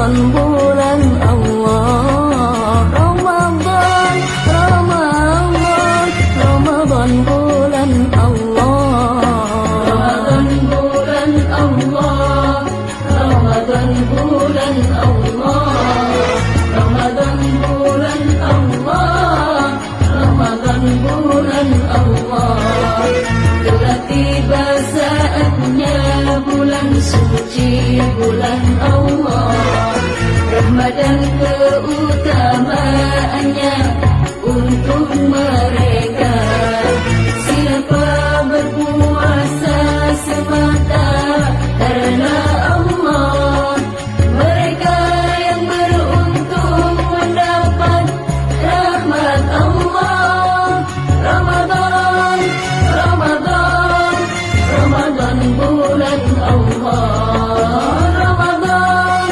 Ramadan bulan Allah, Ramadan, Ramadan, Ramadan bulan Allah, Ramadan bulan Allah, Ramadan bulan Allah, Ramadan bulan Allah, Ramadan bulan Allah. Telah tiba saatnya bulan suci, bulan Allah. Rahmat dan keutamaannya untuk mereka. Siapa berpuasa semata karena Allah, mereka yang beruntung mendapat rahmat Allah. Ramadan, Ramadan, Ramadan bulan Allah, Ramadan,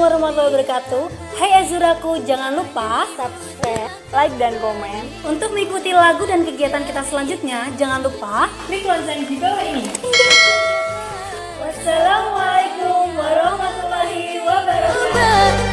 warahmatullahi wabarakatuh. Hai Azuraku, jangan lupa subscribe, like, dan komen. Untuk mengikuti lagu dan kegiatan kita selanjutnya, jangan lupa klik lonceng di bawah ini. Wassalamualaikum warahmatullahi wabarakatuh.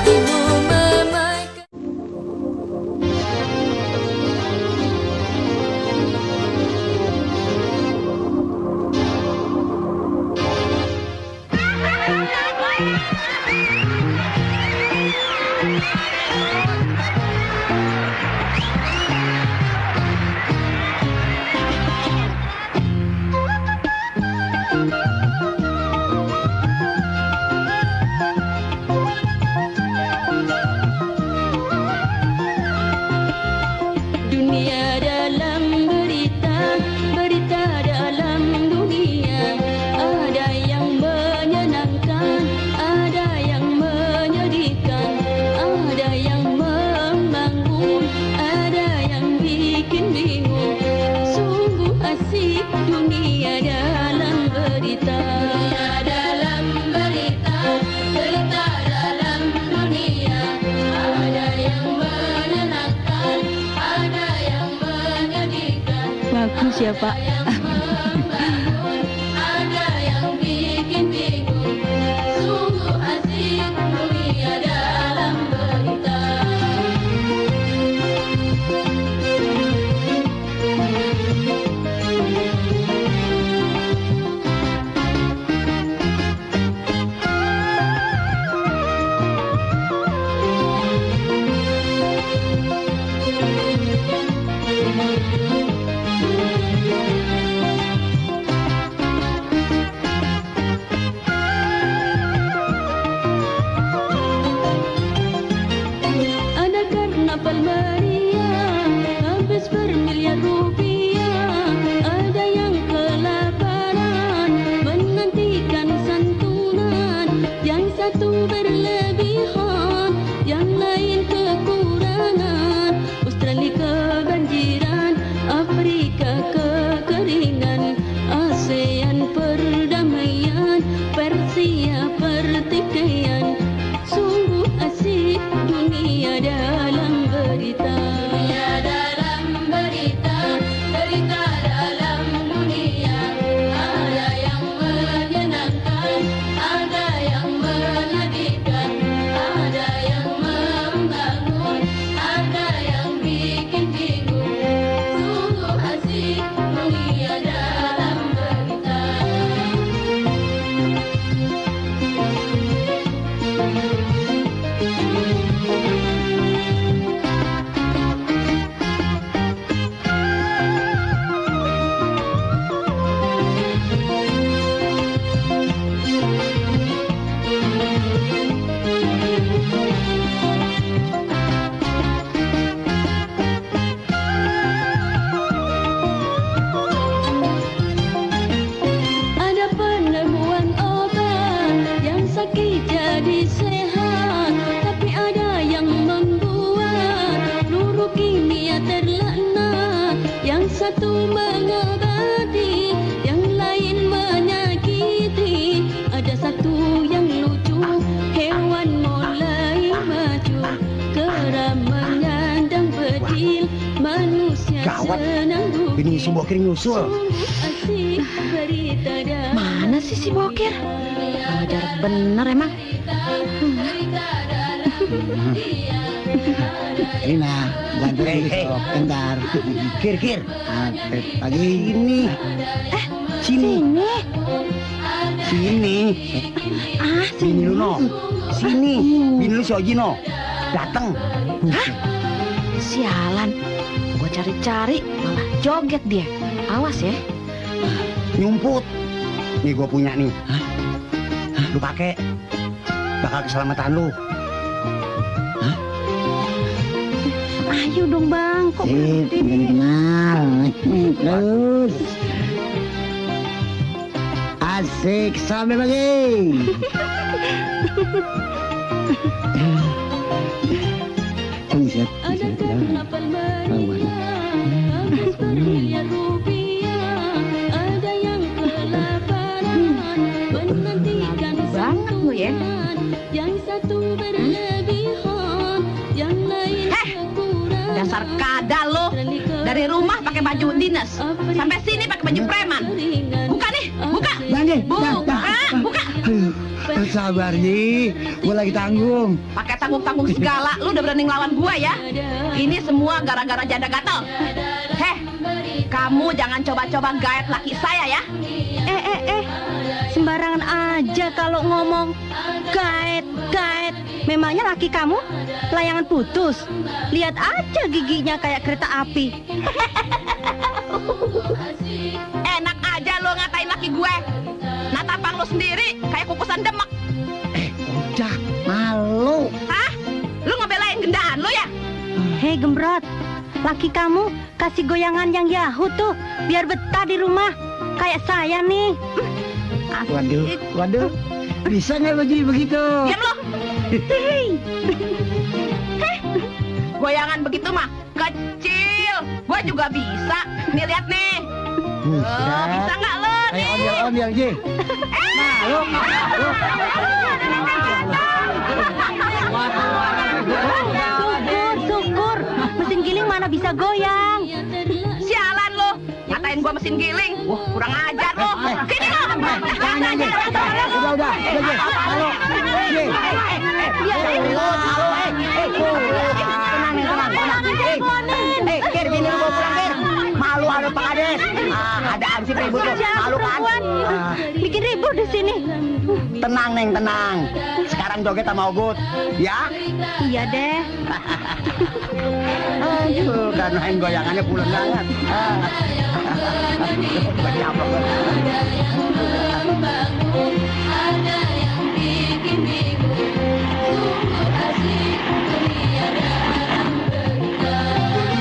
Dunia dalam berita, berita dalam dunia. Ada yang menyenangkan, ada yang menyedihkan, ada yang membangun, ada yang bikin bingung. Sungguh asik dunia dalam berita. Dunia dalam berita, berita dalam dunia. Ada yang menyenangkan, ada yang menyedihkan. Bagus ya Pak. Ada yang bikin bingung. Sungguh asik dunia dalam berita. Ada karnaval meriah, habis bermiliar rupiah. Ada yang kelaparan, menantikan santunan. Yang satu berlebihan, yang lain kekurangan. Australia kebanjiran, Afrika kekeringan. ASEAN perdamaian, Persia pertikaian. Sungguh asik dunia dalam berita. Dunia dalam berita, berita dalam dunia. Ada yang menyenangkan, ada yang menyedihkan, ada yang membangun, ada yang bikin bingung. Sungguh asik dunia dalam berita. Ada penemuan obat yang sakit jadi sehat, tapi ada yang membuat seluruh kimia terlaknat. Yang satu mengobati, yang lain menyakiti. Ada satu yang lucu, hewan mulai maju, kera menyandang bedil, manusia senang duduk. Ini si Bokir nyusul. Asik berita dalam Mana sih si Bokir? Ajar bener emang. Rina, bantu bentar. Kir. Pagi ini. Sini. Sini. Ah, Bini lu no. Sini. Bini lu si Ojino. Datang. Hah? Sialan. Gua cari-cari malah joget dia. Awas ya. Nyumput. Nih gua punya nih. Lu pakai. Bakal keselamatan lu. Ayo dong bang. Kok Kenal. Terus. Asik sampai lagi. Ada karnaval meriah, habis bermiliar rupiah. Ada yang kelaparan, menantikan banget lu ya. santunan. Yang satu Dasar kadal lo. Dari rumah pakai baju dinas, sampai sini pakai baju preman. Buka nih, buka. Buka. Sabar nih, gue lagi tanggung. Pakai tanggung-tanggung segala, lu udah berani ngelawan gua ya? Ini semua gara-gara janda gatel. Heh, kamu jangan coba-coba gaet laki saya ya. Sembarangan aja kalau ngomong. Gaet. Memangnya laki kamu layangan putus? Lihat aja giginya kayak kereta api. Enak aja lo ngatain laki gue. Nah tampang lo sendiri kayak kukusan demek. Udah, malu. Hah? Lu ngebelain gendaan lo ya? Hei Gembrot, laki kamu kasih goyangan yang Yahoo tuh biar betah di rumah. Kayak saya nih. Waduh. Bisa nggak lo jadi begitu? Diam lo. Goyangan begitu mah kecil. Gua juga bisa. Nih lihat nih. Bisa nggak lo? Ayo ondel Ji. Syukur. Mesin giling mana bisa goyang. Sialan lo. Ngatain gua mesin giling. Wah, kurang ajar lo. Sini lo. Jangan. Udah. Tenang. Kir, gini lo mau pulang, Kir. Malu ada Pak Kades. Ada ansip ribut lo. Malu kan? Bikin ribut di sini. Tenang, Neng, tenang. Sekarang joget sama Ogut, ya? Iya deh. Aduh, kan main goyangannya pulen banget. Bagi apa? Ada yang bikin bingung. Sungguh asik melihat orang bergaul.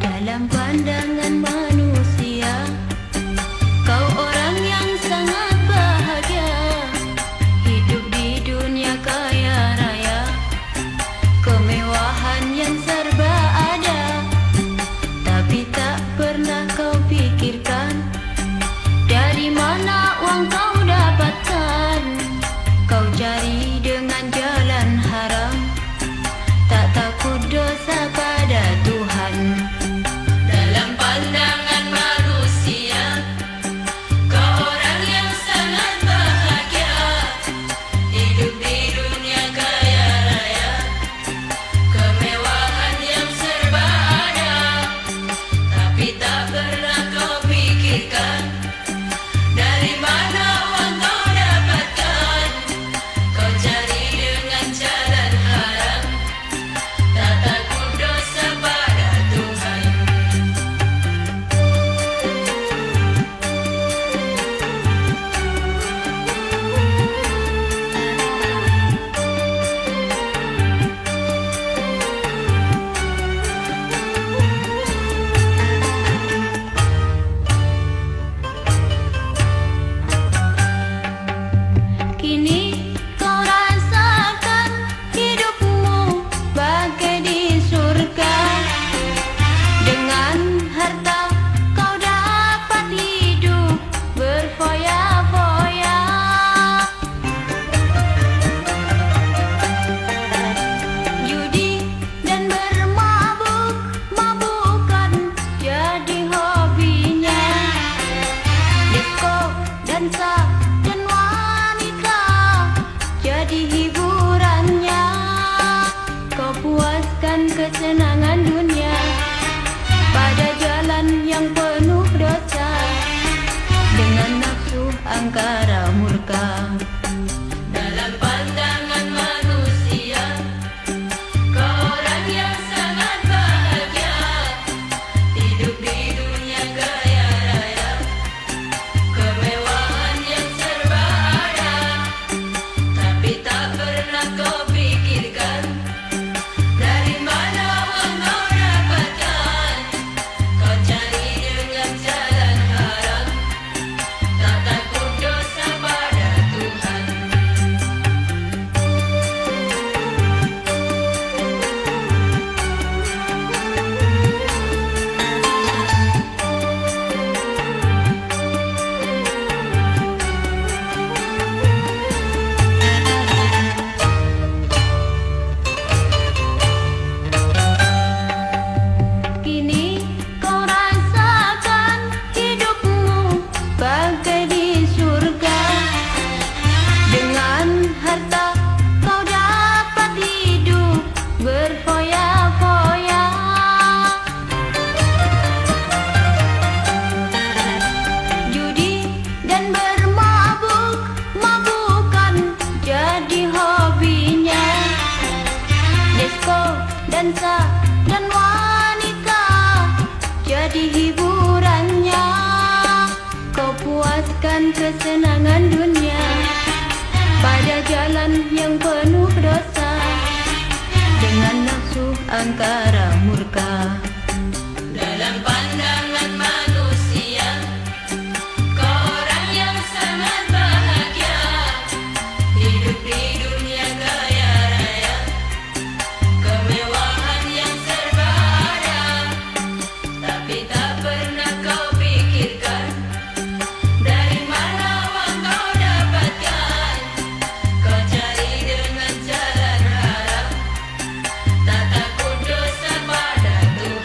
Dalam pandangan manusia, kau orang yang sangat bahagia. Hidup di dunia kaya raya, kemewahan yang serba ada. Tapi tak pernah kau pikirkan dari mana uang kau dapatkan. Kau cari dengan jalan haram, tak takut dosa pada Tuhan. Dalam pandangan manusia, kau orang yang sangat bahagia. Hidup di dunia kaya raya, kemewahan yang serba ada. Tapi tak pernah kau pikirkan dari mana uang kau dapatkan. Kau cari dengan jalan haram, tak takut dosa pada Tuhan. Kini kau rasakan hidupmu bagai di surga. Dengan harta kau dapat hidup berfoya-foya. Judi dan bermabuk-mabukan jadi hobinya. Disko, dansa, dan wanita jadi hiburannya. Kau puaskan kesenangan dunia pada jalan yang penuh dosa, dengan nafsu angkara murka. Dalam pandangan manusia, kau orang yang sangat bahagia. Hidup di dunia kaya raya, kemewahan yang serba ada. Tapi tak pernah kau pikirkan dari mana uang kau dapatkan. Kau cari dengan jalan haram, tak hiburannya, kau puaskan kesenangan dunia pada jalan yang penuh dosa, dengan nafsu angkara murka. Dalam pandangan manusia, kau orang yang sangat bahagia, hidup di dunia kaya raya, kemewahan yang serba ada. Tapi tak pernah kau pikirkan dari mana uang kau dapatkan. Kau cari dengan jalan haram, tak takut dosa pada Tuhan.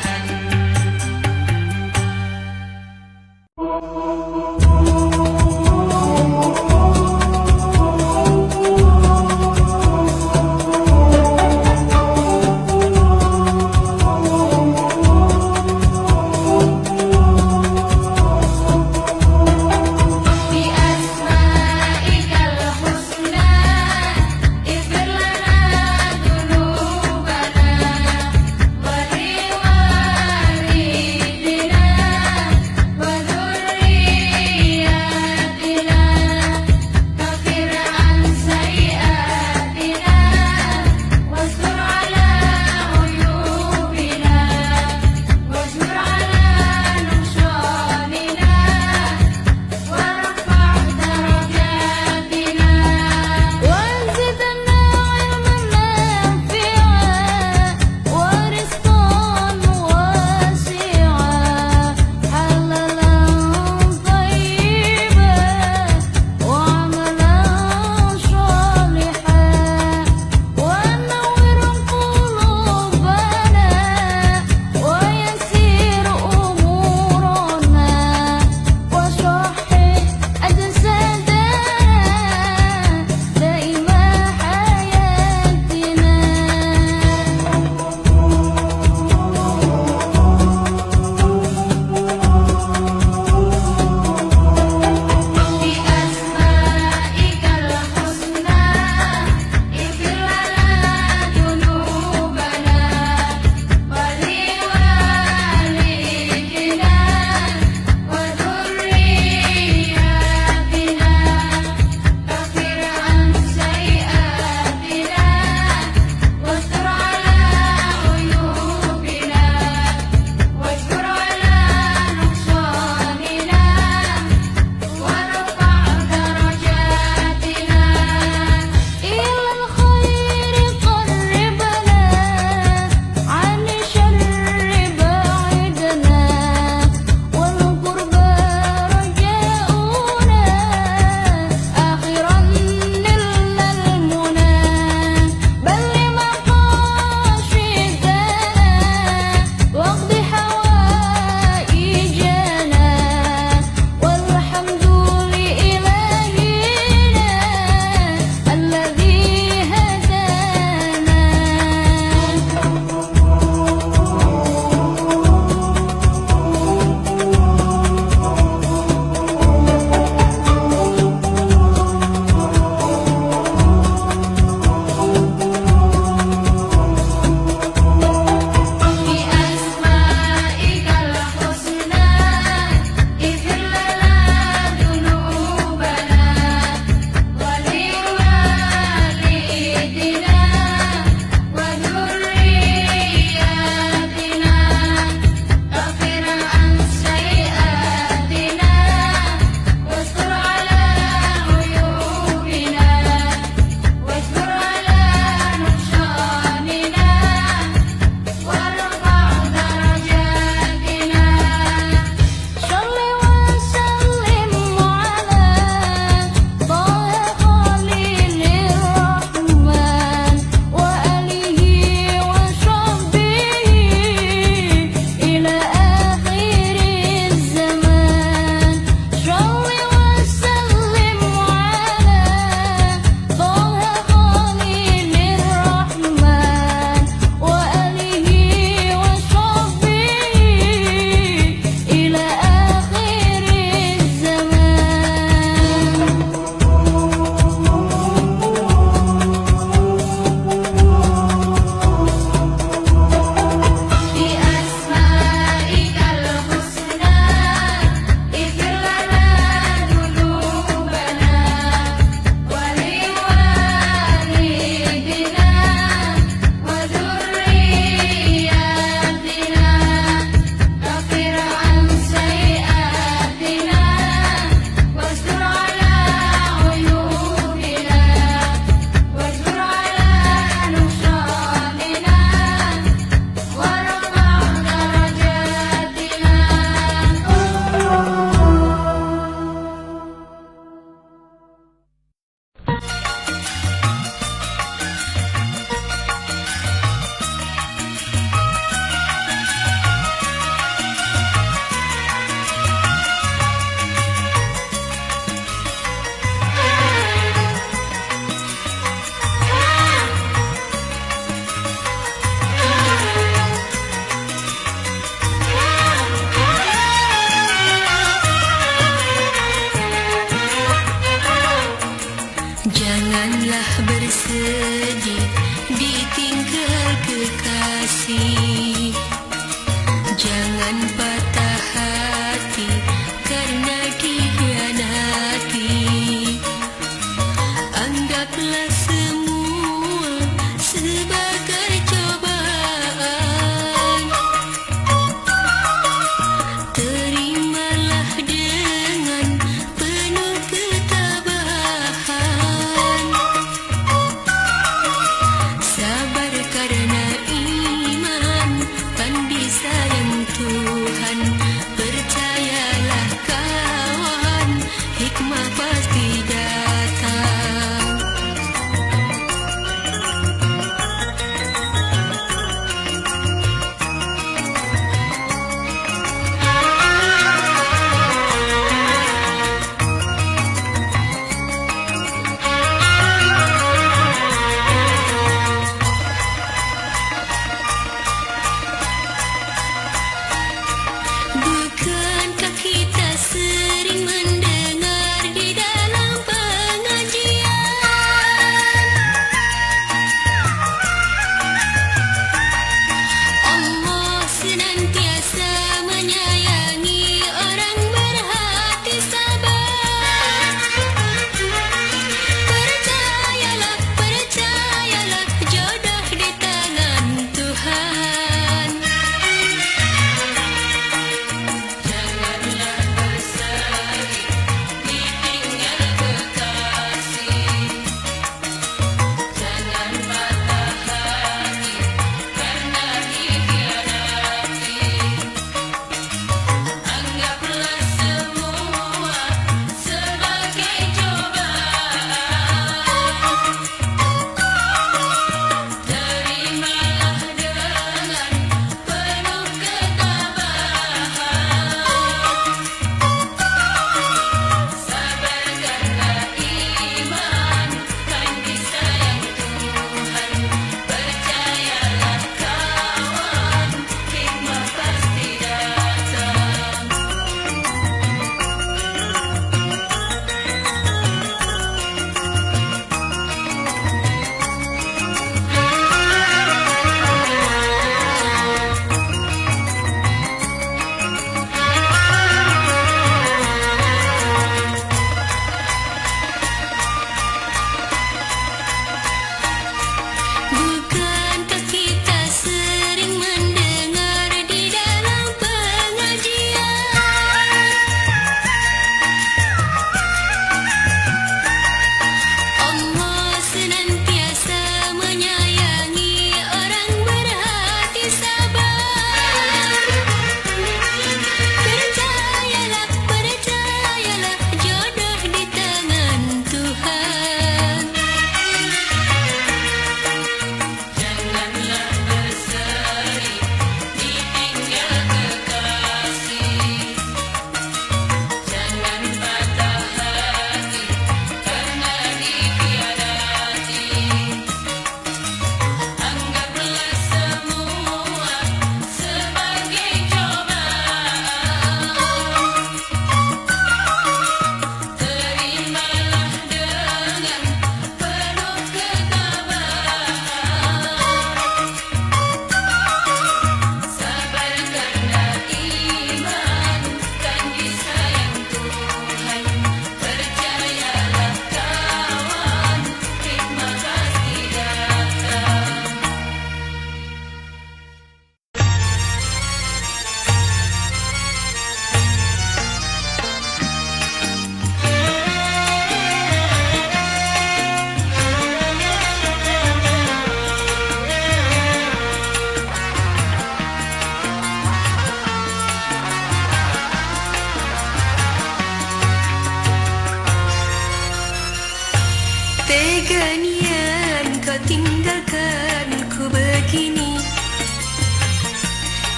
Tega nian kau tinggalkan ku begini.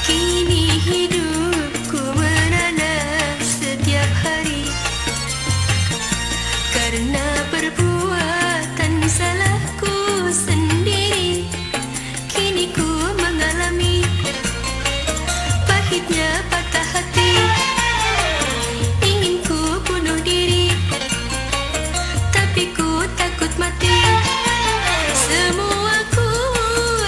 Kini hidupku merana setiap hari karena perbuatan salahku sendiri. Kini ku mengalami pahitnya patah hati. Ingin ku bunuh diri, tapi ku takut mati. Semua ku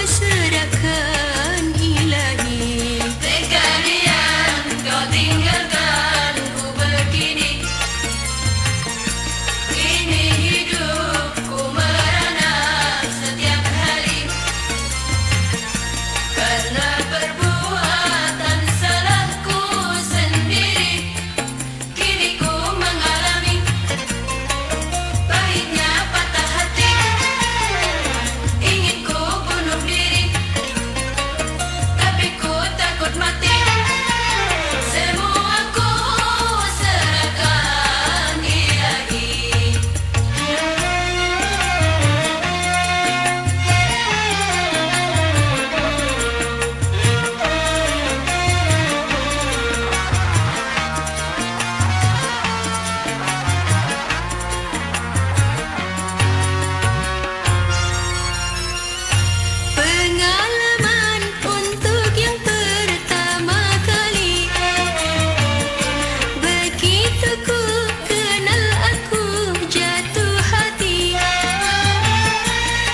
serahkan ilahi. Tega diam kau tinggalkan ku begini. Kini hidupku merana setiap hari karena perbuatan salahku sendiri. Kini ku mengalami pahitnya patah hati. Ingin ku bunuh diri, tapi ku takut mati. Semua ku serahkan ilahi. Pengalaman untuk yang pertama kali. Begitu ku kenal aku jatuh hati.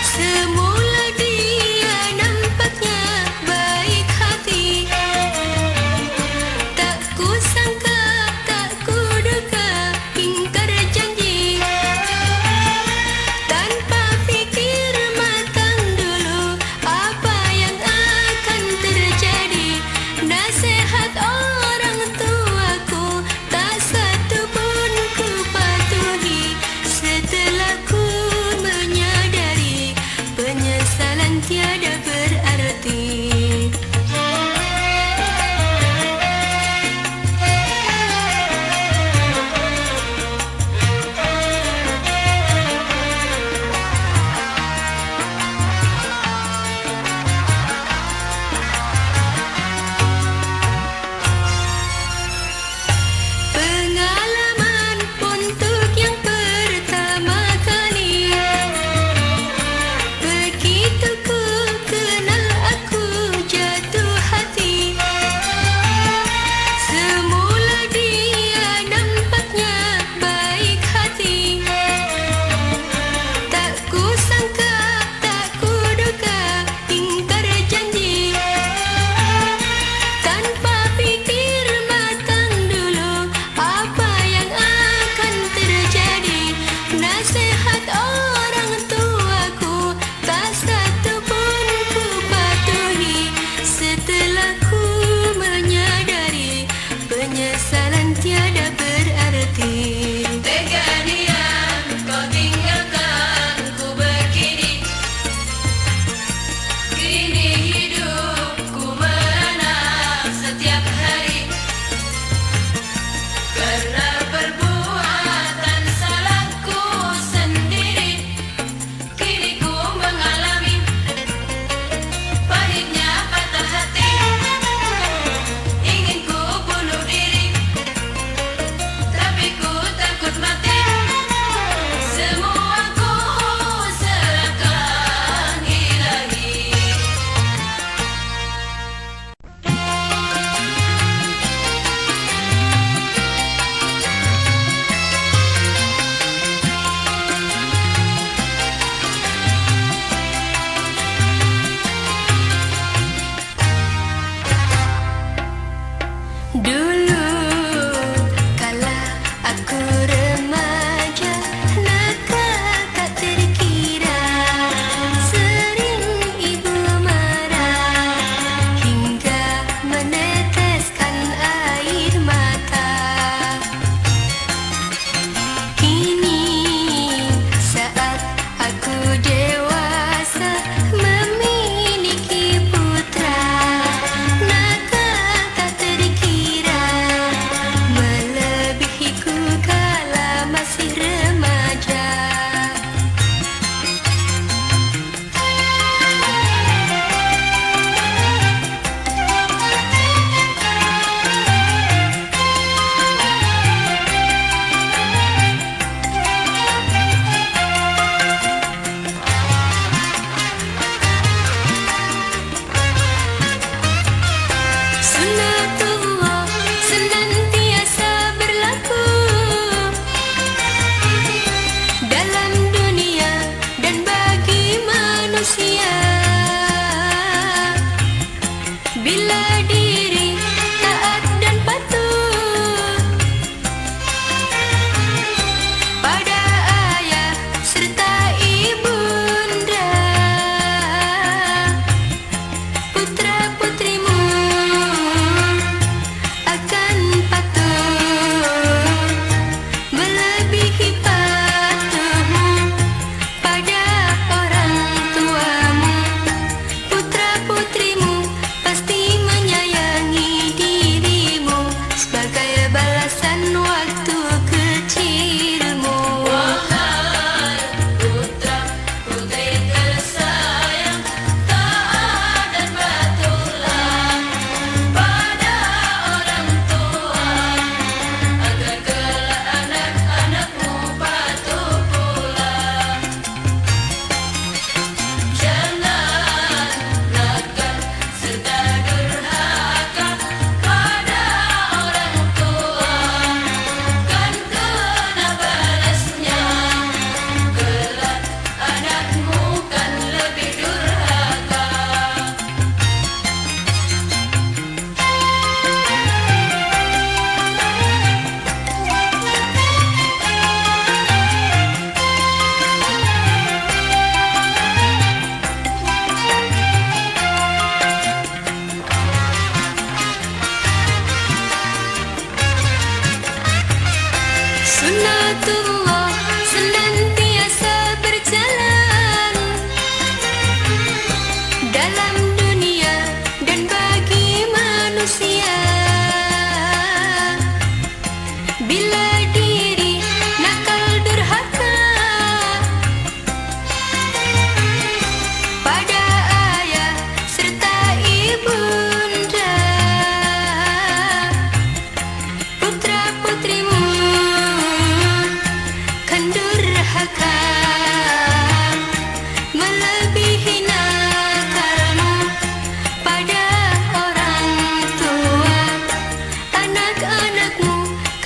Semula dia nampaknya baik hati. Tak ku sangka, tak ku duga, ingkar janji. Tanpa fikir matang dulu apa yang akan terjadi. Nasihat orang tuaku tak satu pun ku patuhi. Setelah ku menyadari penyesalan tiada berarti. Pengalaman untuk yang pertama kali. Begitu ku kenal aku jatuh hati. Semula dia nampaknya baik hati. Tak ku sangka, tak ku duga, ingkar janji. Tanpa pikir matang dulu apa yang akan terjadi. Nasihat orang tuaku tak satu pun ku patuhi. Setelah ku menyadari penyesalan tiada berarti. Tega diam kau tinggalkan ku begini. Kini hidupku merana setiap hari karena perbuatan salahku sendiri. Kini ku mengalami pahitnya patah hati. Ingin ku bunuh diri, tapi ku takut mati.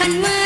akan